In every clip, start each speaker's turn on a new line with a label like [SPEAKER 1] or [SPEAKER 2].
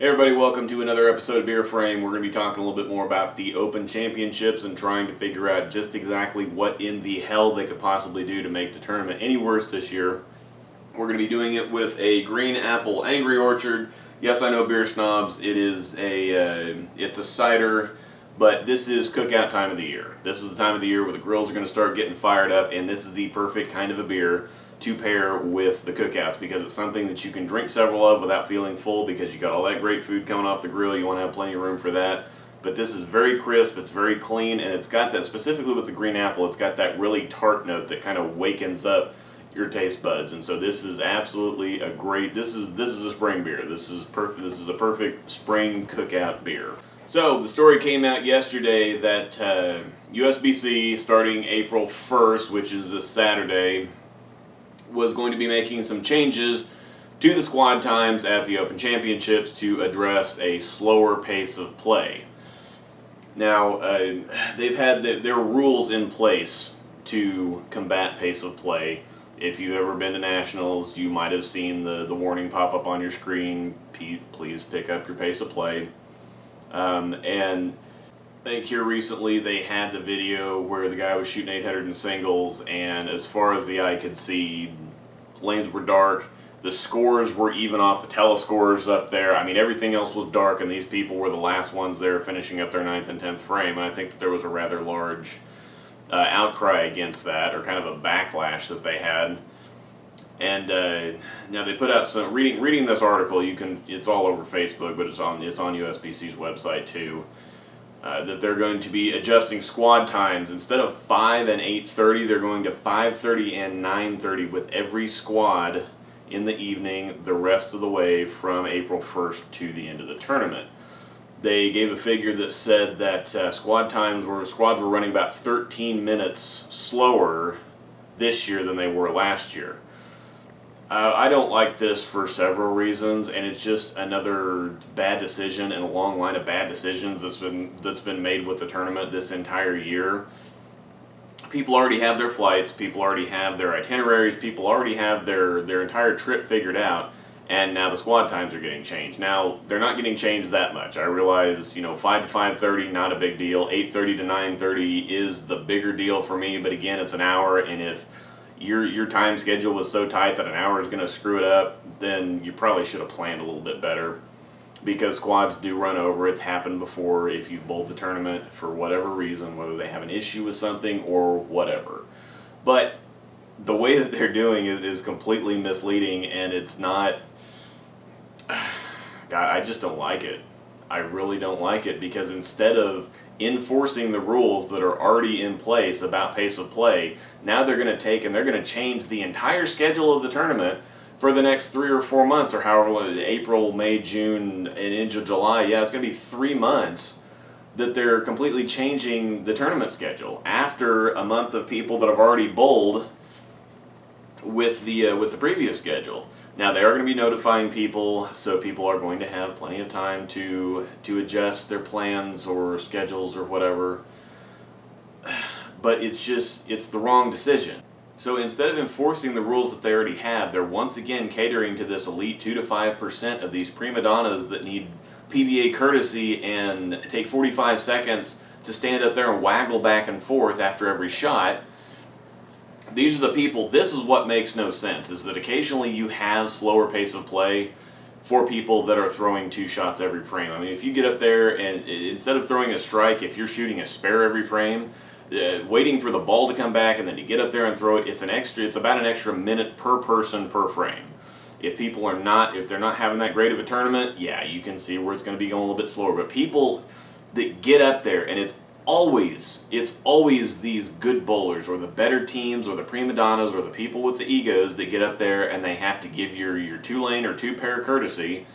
[SPEAKER 1] Hey everybody, welcome to another episode of Beer Frame. We're going to be talking a little bit more about the Open Championships and trying to figure out just exactly what in the hell they could possibly do to make the tournament any worse this year. We're going to be doing it with a Green Apple Angry Orchard. Yes, I know beer snobs, it's a cider, but this is cookout time of the year. This is the time of the year where the grills are going to start getting fired up, and this is the perfect kind of a beer to pair with the cookouts because it's something that you can drink several of without feeling full because you got all that great food coming off the grill. You want to have plenty of room for that. But this is very crisp, it's very clean, and it's got that, specifically with the green apple, it's got that really tart note that kind of wakens up your taste buds. And so this is absolutely a great, this is a spring beer. This is a perfect spring cookout beer. So the story came out yesterday that USBC, starting April 1st, which is this Saturday, was going to be making some changes to the squad times at the Open Championships to address a slower pace of play. Now, they've had their rules in place to combat pace of play. If you've ever been to Nationals, you might have seen the warning pop up on your screen, please pick up your pace of play. And I think here recently they had the video where the guy was shooting 800 in singles, and as far as the eye could see, lanes were dark. The scores were even off the telescores up there. I mean, everything else was dark, and these people were the last ones there finishing up their 9th and 10th frame. And I think that there was a rather large outcry against that, or kind of a backlash that they had. And now they put out some reading this article. It's all over Facebook, but it's on USBC's website too. That they're going to be adjusting squad times. Instead of 5 and 8:30, they're going to 5:30 and 9:30 with every squad in the evening the rest of the way from April 1st to the end of the tournament. They gave a figure that said that squads were running about 13 minutes slower this year than they were last year. I don't like this for several reasons, and it's just another bad decision in a long line of bad decisions that's been made with the tournament this entire year. People already have their flights, people already have their itineraries, people already have their entire trip figured out, and now the squad times are getting changed. Now, they're not getting changed that much. I realize, 5 to 5:30, not a big deal. 8:30 to 9:30 is the bigger deal for me, but again, it's an hour, and if your time schedule was so tight that an hour is going to screw it up, then you probably should have planned a little bit better, because squads do run over. It's happened before if you bowled the tournament for whatever reason, whether they have an issue with something or whatever. But the way that they're doing is completely misleading, and it's not... God, I just don't like it. I really don't like it, because instead of enforcing the rules that are already in place about pace of play, now they're going to take and they're going to change the entire schedule of the tournament for the next 3 or 4 months, or however long, April, May, June, and into July. Yeah, it's going to be 3 months that they're completely changing the tournament schedule after a month of people that have already bowled with the previous schedule. Now, they are going to be notifying people, so people are going to have plenty of time to adjust their plans or schedules or whatever. But it's the wrong decision. So instead of enforcing the rules that they already have, they're once again catering to this elite 2 to 5% of these prima donnas that need PBA courtesy and take 45 seconds to stand up there and waggle back and forth after every shot. These are the people, this is what makes no sense, is that occasionally you have slower pace of play for people that are throwing 2 shots every frame. I mean, if you get up there and instead of throwing a strike, if you're shooting a spare every frame, waiting for the ball to come back and then you get up there and throw it, it's about an extra minute per person per frame. If they're not having that great of a tournament, yeah, you can see where it's going to be going a little bit slower. But people that get up there, and it's always these good bowlers or the better teams or the prima donnas or the people with the egos that get up there and they have to give your 2-lane or 2-pair courtesy,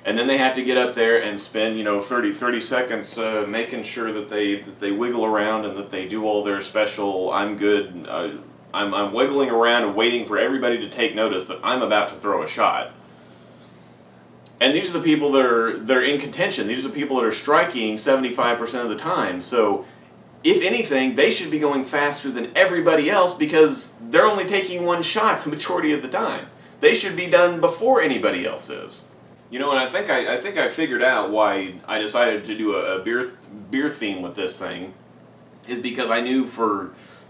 [SPEAKER 1] and then they have to get up there and spend 30 seconds making sure that they wiggle around and that they do all their special I'm wiggling around and waiting for everybody to take notice that I'm about to throw a shot. And these are the people that are in contention. These are the people that are striking 75% of the time. So, if anything, they should be going faster than everybody else because they're only taking 1 shot the majority of the time. They should be done before anybody else is. You know, and I think I figured out why I decided to do a beer theme with this thing is because I knew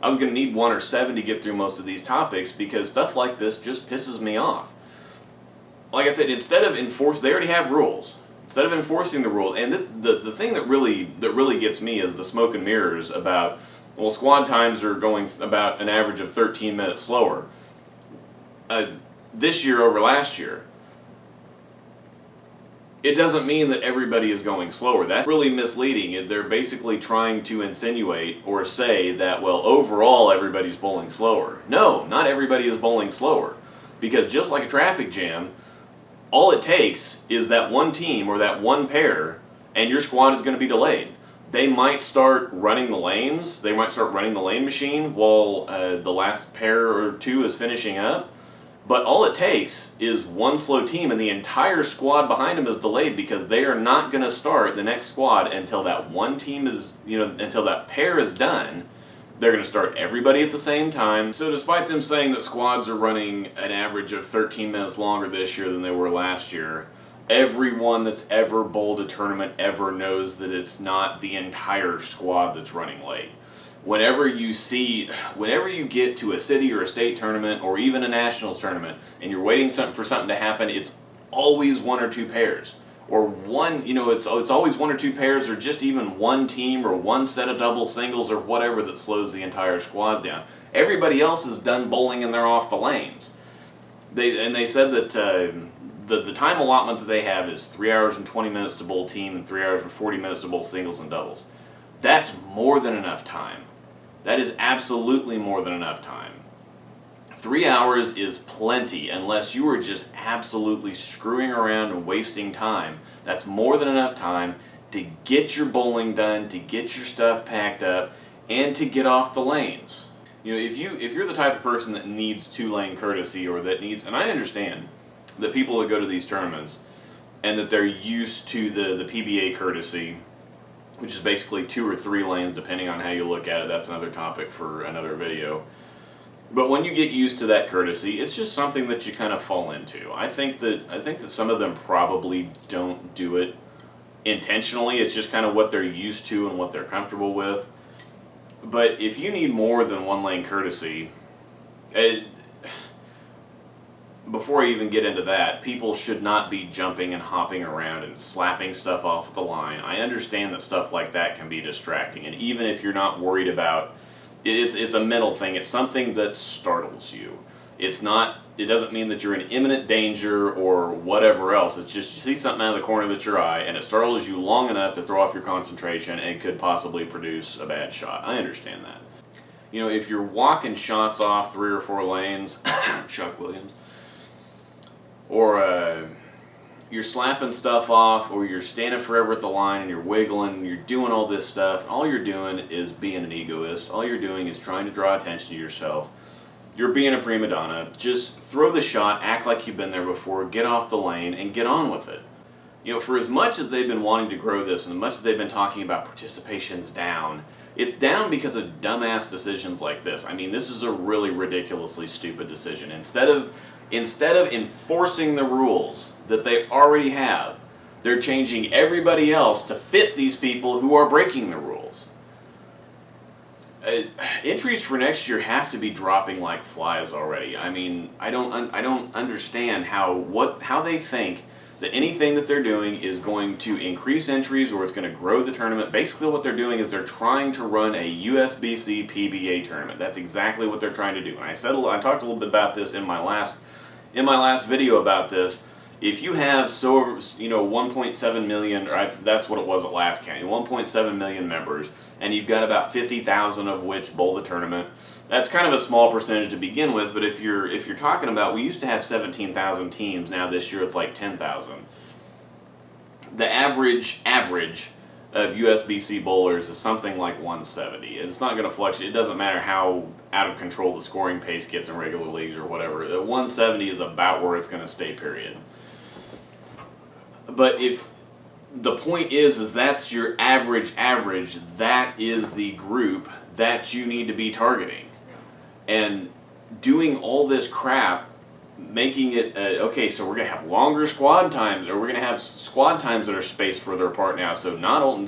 [SPEAKER 1] I was going to need 1 or 7 to get through most of these topics because stuff like this just pisses me off. Like I said, instead of they already have rules. Instead of enforcing the rule, and the thing that really gets me is the smoke and mirrors about, well, squad times are going about an average of 13 minutes slower this year over last year. It doesn't mean that everybody is going slower. That's really misleading. They're basically trying to insinuate or say that, well, overall everybody's bowling slower. No, not everybody is bowling slower. Because just like a traffic jam, all it takes is that one team or that one pair, and your squad is going to be delayed. They might start running the lanes. They might start running the lane machine while the last pair or two is finishing up. But all it takes is one slow team, and the entire squad behind them is delayed because they are not going to start the next squad until that one team is, until that pair is done. They're going to start everybody at the same time. So despite them saying that squads are running an average of 13 minutes longer this year than they were last year, everyone that's ever bowled a tournament ever knows that it's not the entire squad that's running late. Whenever you get to a city or a state tournament or even a nationals tournament and you're waiting for something to happen, it's always 1 or 2 pairs. Or one, it's always 1 or 2 pairs or just even one team or one set of double singles or whatever that slows the entire squad down. Everybody else is done bowling and they're off the lanes. They said that the time allotment that they have is 3 hours and 20 minutes to bowl team and 3 hours and 40 minutes to bowl singles and doubles. That's more than enough time. That is absolutely more than enough time. 3 hours is plenty unless you are just absolutely screwing around and wasting time. That's more than enough time to get your bowling done, to get your stuff packed up, and to get off the lanes. If you're the type of person that needs 2-lane courtesy or that needs, and I understand that people that go to these tournaments and that they're used to the PBA courtesy, which is basically 2 or 3 lanes depending on how you look at it. That's another topic for another video. But when you get used to that courtesy, it's just something that you kind of fall into. I think that some of them probably don't do it intentionally. It's just kind of what they're used to and what they're comfortable with. But if you need more than 1-lane courtesy, before I even get into that, people should not be jumping and hopping around and slapping stuff off the line. I understand that stuff like that can be distracting, and even if you're not worried about it's a mental thing. It's something that startles you. It doesn't mean that you're in imminent danger or whatever else. It's just you see something out of the corner of your eye and it startles you long enough to throw off your concentration and could possibly produce a bad shot. I understand that. If you're walking shots off 3 or 4 lanes, Chuck Williams, or you're slapping stuff off, or you're standing forever at the line and you're wiggling, and you're doing all this stuff, all you're doing is being an egoist. All you're doing is trying to draw attention to yourself. You're being a prima donna. Just throw the shot, act like you've been there before, get off the lane, and get on with it. For as much as they've been wanting to grow this, and as much as they've been talking about participation's down, it's down because of dumbass decisions like this. I mean, this is a really ridiculously stupid decision. Instead of enforcing the rules that they already have, they're changing everybody else to fit these people who are breaking the rules. Entries for next year have to be dropping like flies already. I mean, I don't understand how they think that anything that they're doing is going to increase entries or it's going to grow the tournament. Basically what they're doing is they're trying to run a USBC PBA tournament. That's exactly what they're trying to do. And I talked a little bit about this in my last video about this. If you have 1.7 million, or that's what it was at last count, 1.7 million members, and you've got about 50,000 of which bowl the tournament, that's kind of a small percentage to begin with. But if you're talking about, we used to have 17,000 teams. Now this year it's like 10,000. The average of USBC bowlers is something like 170. It's not going to fluctuate. It doesn't matter how out of control the scoring pace gets in regular leagues or whatever. 170 is about where it's going to stay, period. But if the point is that's your average, that is the group that you need to be targeting. And doing all this crap making it okay, so we're gonna have longer squad times, or we're gonna have squad times that are spaced further apart now. So not only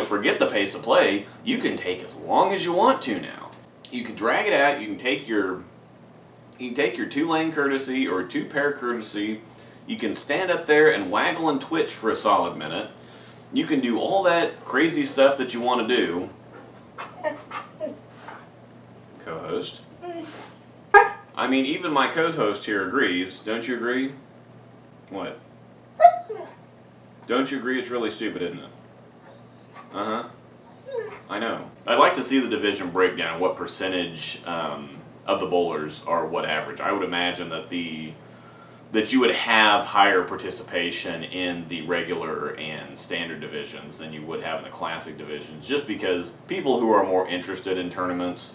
[SPEAKER 1] forget the pace of play. You can take as long as you want to now. You can drag it out. You can take your 2-lane courtesy or 2-pair courtesy. You can stand up there and waggle and twitch for a solid minute. You can do all that crazy stuff that you want to do. Co-host. I mean, even my co-host here agrees. Don't you agree? What? Don't you agree it's really stupid, isn't it? Uh-huh. I know. I'd like to see the division breakdown of what percentage of the bowlers are what average. I would imagine that that you would have higher participation in the regular and standard divisions than you would have in the classic divisions, just because people who are more interested in tournaments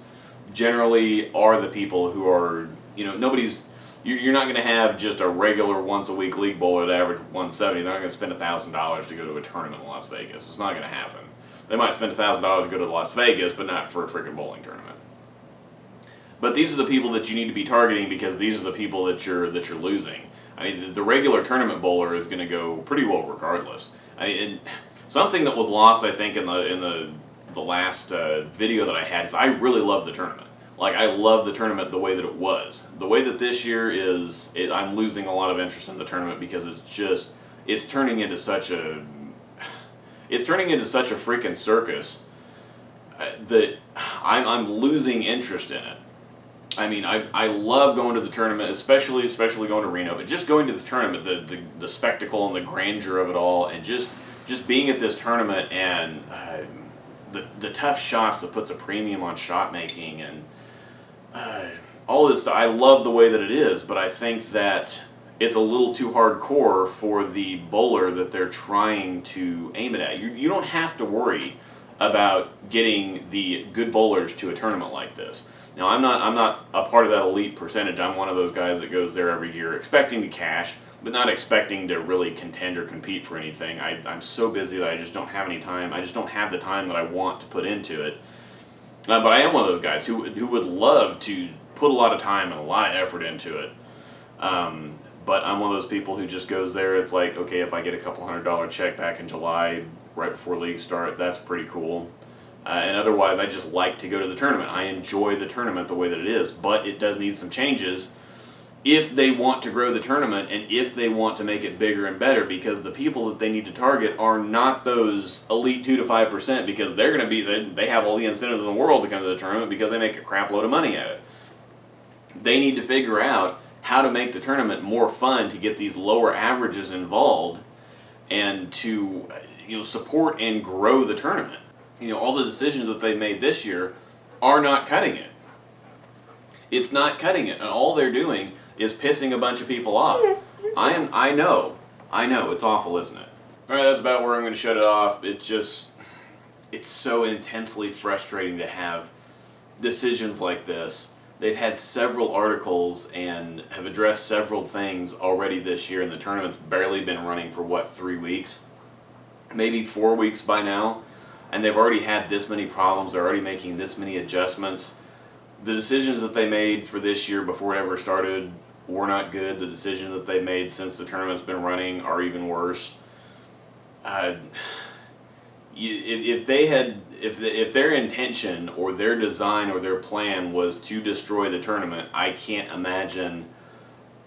[SPEAKER 1] generally are the people who are, you're not going to have just a regular once-a-week league bowler that average 170. They're not going to spend $1,000 to go to a tournament in Las Vegas. It's not going to happen. They might spend $1,000 to go to Las Vegas, but not for a freaking bowling tournament. But these are the people that you need to be targeting, because these are the people that you're losing. I mean, the regular tournament bowler is going to go pretty well regardless. I mean, something that was lost, I think, in the last video that I had is I really love the tournament. Like, I love the tournament the way that it was. The way that this year is, I'm losing a lot of interest in the tournament, because it's turning into such a freaking circus that I'm losing interest in it. I mean, I love going to the tournament, especially going to Reno, but just going to the tournament, the spectacle and the grandeur of it all, and just being at this tournament, and the tough shots that puts a premium on shot making, and all this stuff. I love the way that it is, but I think that it's a little too hardcore for the bowler that they're trying to aim it at. You don't have to worry about getting the good bowlers to a tournament like this. Now, I'm not a part of that elite percentage. I'm one of those guys that goes there every year expecting to cash, but not expecting to really contend or compete for anything. I'm so busy that I just don't have any time. I just don't have the time that I want to put into it. But I am one of those guys who would love to put a lot of time and a lot of effort into it. But I'm one of those people who just goes there. It's like, okay, if I get a couple $100 check back in July, right before leagues start, that's pretty cool. And otherwise, I just like to go to the tournament. I enjoy the tournament the way that it is, but it does need some changes if they want to grow the tournament and if they want to make it bigger and better, because the people that they need to target are not those elite 2 to 5%, because they're going to be, they have all the incentive in the world to come to the tournament because they make a crap load of money at it. They need to figure out how to make the tournament more fun, to get these lower averages involved, and to support and grow the tournament. All the decisions that they made this year are not cutting it. It's not cutting it, and all they're doing is pissing a bunch of people off. I know, it's awful, isn't it? Alright, that's about where I'm going to shut it off. It's so intensely frustrating to have decisions like this. They've had several articles and have addressed several things already this year, and the tournament's barely been running for, 3 weeks? Maybe 4 weeks by now? And they've already had this many problems, they're already making this many adjustments. The decisions that they made for this year before it ever started were not good. The decisions that they made since the tournament's been running are even worse. If their intention or their design or their plan was to destroy the tournament, I can't imagine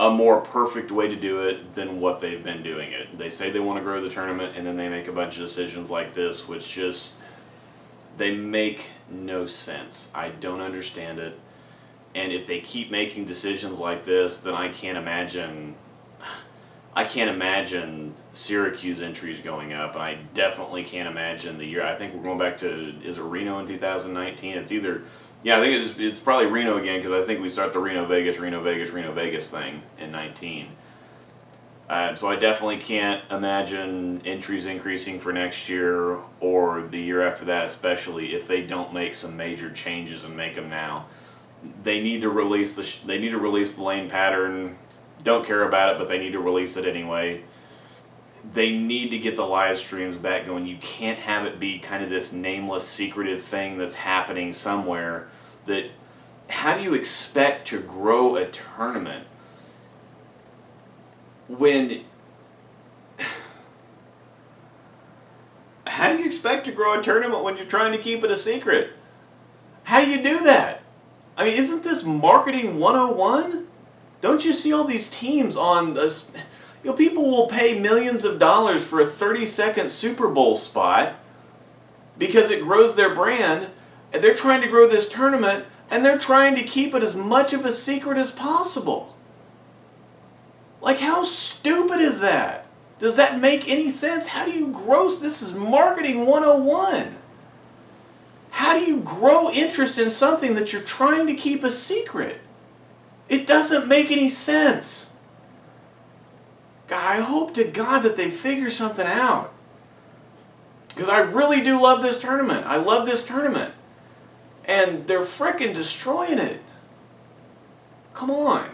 [SPEAKER 1] a more perfect way to do it than what they've been doing it. They say they want to grow the tournament, and then they make a bunch of decisions like this, which just, they make no sense. I don't understand it. And if they keep making decisions like this, then I can't imagine Syracuse entries going up, and I definitely can't imagine the year. I think we're going back to, is it Reno in 2019? It's either, yeah, I think it's probably Reno again, because I think we start the Reno Vegas thing in 19. So I definitely can't imagine entries increasing for next year or the year after that, especially if they don't make some major changes and make them now. They need to release the lane pattern. Don't care about it, but they need to release it anyway. They need to get the live streams back going. You can't have it be kind of this nameless, secretive thing that's happening somewhere. How do you expect to grow a tournament when... How do you expect to grow a tournament when you're trying to keep it a secret? How do you do that? I mean, isn't this marketing 101? Don't you see all these teams on this? You know, people will pay millions of dollars for a 30-second Super Bowl spot because it grows their brand, and they're trying to grow this tournament, and they're trying to keep it as much of a secret as possible. Like, how stupid is that? Does that make any sense? How do you grow? This is marketing 101. How do you grow interest in something that you're trying to keep a secret? It doesn't make any sense. God, I hope to God that they figure something out. Because I really do love this tournament. I love this tournament. And they're frickin' destroying it. Come on.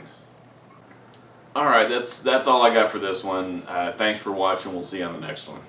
[SPEAKER 1] Alright, that's all I got for this one. Thanks for watching. We'll see you on the next one.